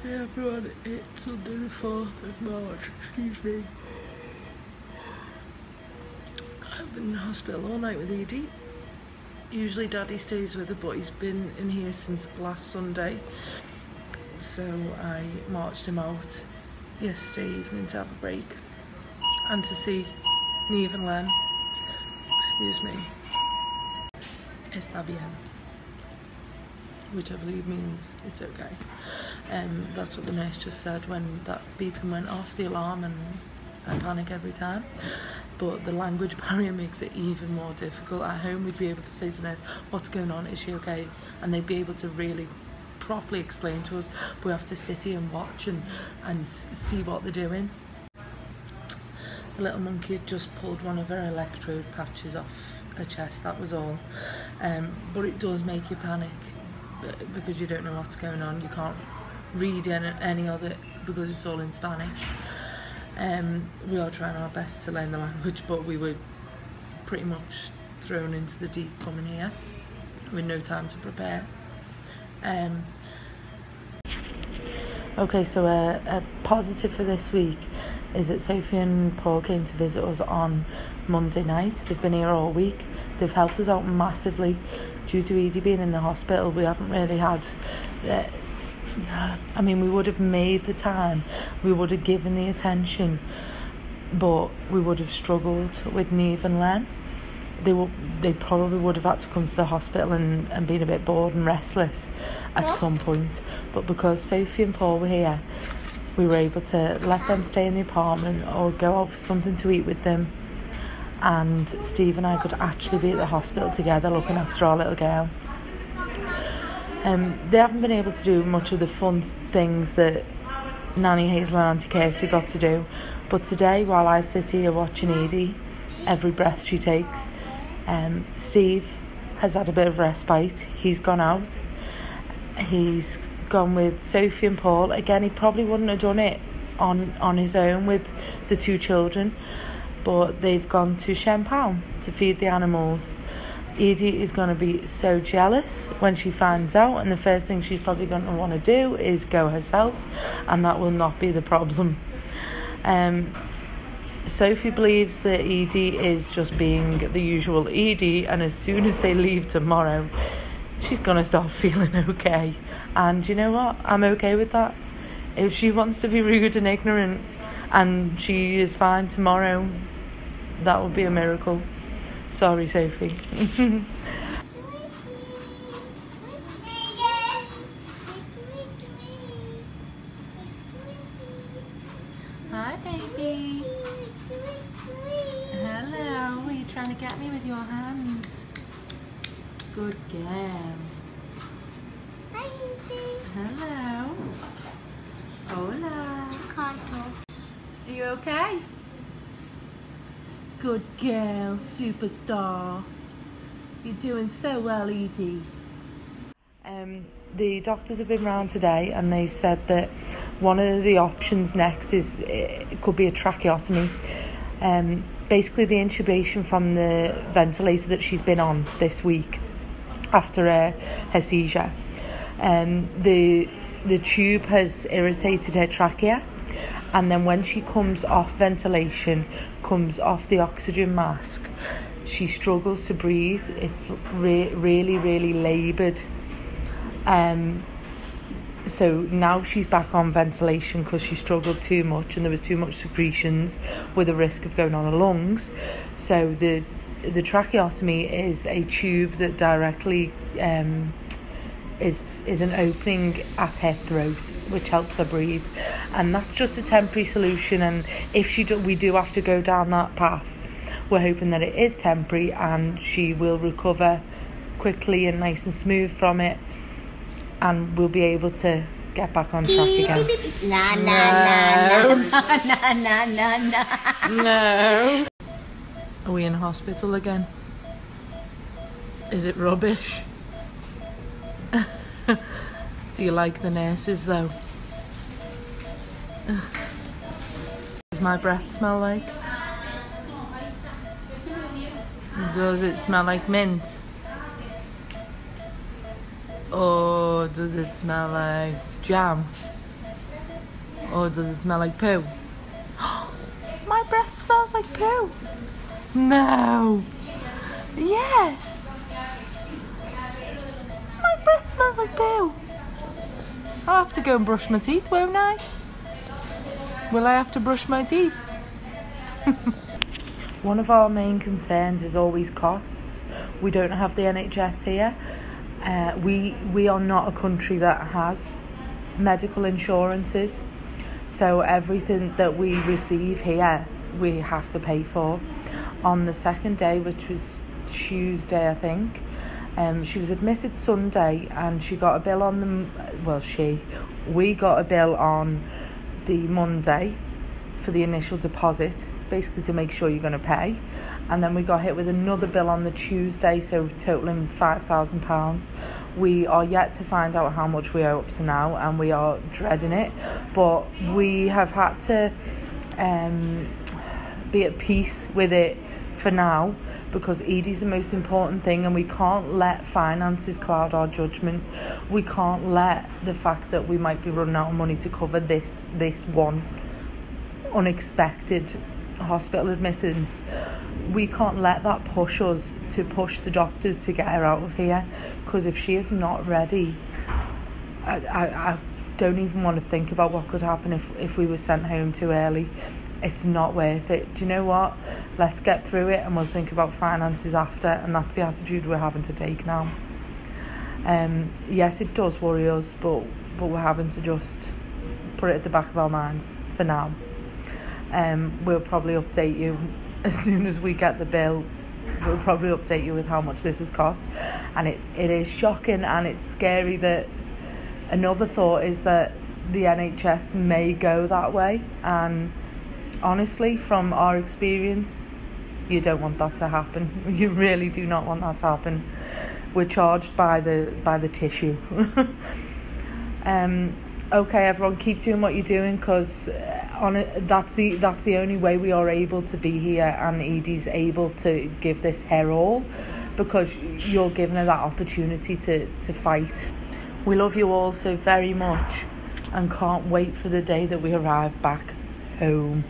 Hey everyone, it's Sunday the 4th of March, excuse me. I've been in hospital all night with Edie. Usually Daddy stays with her, but he's been in here since last Sunday. So I marched him out yesterday evening to have a break and to see Neve and Len. Excuse me. Está bien. Which I believe means it's okay. That's what the nurse just said when that beeping went off, the alarm, and I panic every time. But the language barrier makes it even more difficult. At home we'd be able to say to the nurse, what's going on, is she okay? And they'd be able to really properly explain to us. We have to sit here and watch and see what they're doing. The little monkey had just pulled one of her electrode patches off her chest, that was all. But it does make you panic because you don't know what's going on. You can't read any of it because it's all in Spanish. We are trying our best to learn the language, but we were pretty much thrown into the deep coming here with no time to prepare. Okay, so a positive for this week is that Sophie and Paul came to visit us on Monday night. They've been here all week. They've helped us out massively. Due to Edie being in the hospital, we haven't really had... I mean, we would have made the time, we would have given the attention, but we would have struggled with Neve and Len. They probably would have had to come to the hospital and been a bit bored and restless at some point. But because Sophie and Paul were here, we were able to let them stay in the apartment or go out for something to eat with them. And Steve and I could actually be at the hospital together looking after our little girl. They haven't been able to do much of the fun things that Nanny Hazel and Auntie Kirsty got to do. But today, while I sit here watching Edie, every breath she takes, Steve has had a bit of respite. He's gone out. He's gone with Sophie and Paul. Again, he probably wouldn't have done it on his own with the two children. But they've gone to Champagne to feed the animals. Edie is going to be so jealous when she finds out, and the first thing she's probably going to want to do is go herself, and that will not be the problem. Sophie believes that Edie is just being the usual Edie, and as soon as they leave tomorrow, she's going to start feeling okay. And you know what? I'm okay with that. If she wants to be rude and ignorant and she is fine tomorrow, that would be a miracle. Sorry, Sophie. Hi, baby. Hello. Are you trying to get me with your hands? Good girl. Hi, Edie. Hello. Hola. Are you okay? Good girl, superstar. You're doing so well, Edie. The doctors have been round today and they said that one of the options next is it could be a tracheotomy. Basically the intubation from the ventilator that she's been on this week after her seizure. The tube has irritated her trachea, and then when she comes off ventilation, comes off the oxygen mask, she struggles to breathe. It's really laboured. So now she's back on ventilation because she struggled too much and there was too much secretions with a risk of going on her lungs. So the tracheotomy is a tube that directly is an opening at her throat, which helps her breathe, and that's just a temporary solution. And if we do have to go down that path, we're hoping that it is temporary and she will recover quickly and nice and smooth from it, and we'll be able to get back on track again. No. Are we in hospital again? Is it rubbish? Do you like the nurses though? Does my breath smell like? Does it smell like mint? Or does it smell like jam? Or does it smell like poo? My breath smells like poo. No. Yes. My breath smells like poo. I'll have to go and brush my teeth, won't I? Will I have to brush my teeth? One of our main concerns is always costs. We don't have the NHS here. We are not a country that has medical insurances. So everything that we receive here, we have to pay for. On the second day, which was Tuesday, I think, she was admitted Sunday, and she got a bill on we got a bill on the Monday for the initial deposit, basically to make sure you're going to pay. And then we got hit with another bill on the Tuesday, so totaling £5,000. We are yet to find out how much we owe up to now, and we are dreading it. But we have had to be at peace with it for now, because Edie's the most important thing, and we can't let finances cloud our judgment. We can't let the fact that we might be running out of money to cover this one unexpected hospital admittance, we can't let that push us to push the doctors to get her out of here, because if she is not ready, I don't even want to think about what could happen if we were sent home too early. It's not worth it. Do you know what? Let's get through it and we'll think about finances after, and that's the attitude we're having to take now. Yes, it does worry us, but we're having to just put it at the back of our minds for now. We'll probably update you as soon as we get the bill. We'll probably update you with how much this has cost. And it is shocking, and it's scary that another thought is that the NHS may go that way, and honestly, from our experience, you don't want that to happen. You really do not want that to happen. We're charged by the tissue. Okay, everyone, keep doing what you're doing, because that's the only way we are able to be here, and Edie's able to give this her all, because you're giving her that opportunity to fight. We love you all so very much, and can't wait for the day that we arrive back home.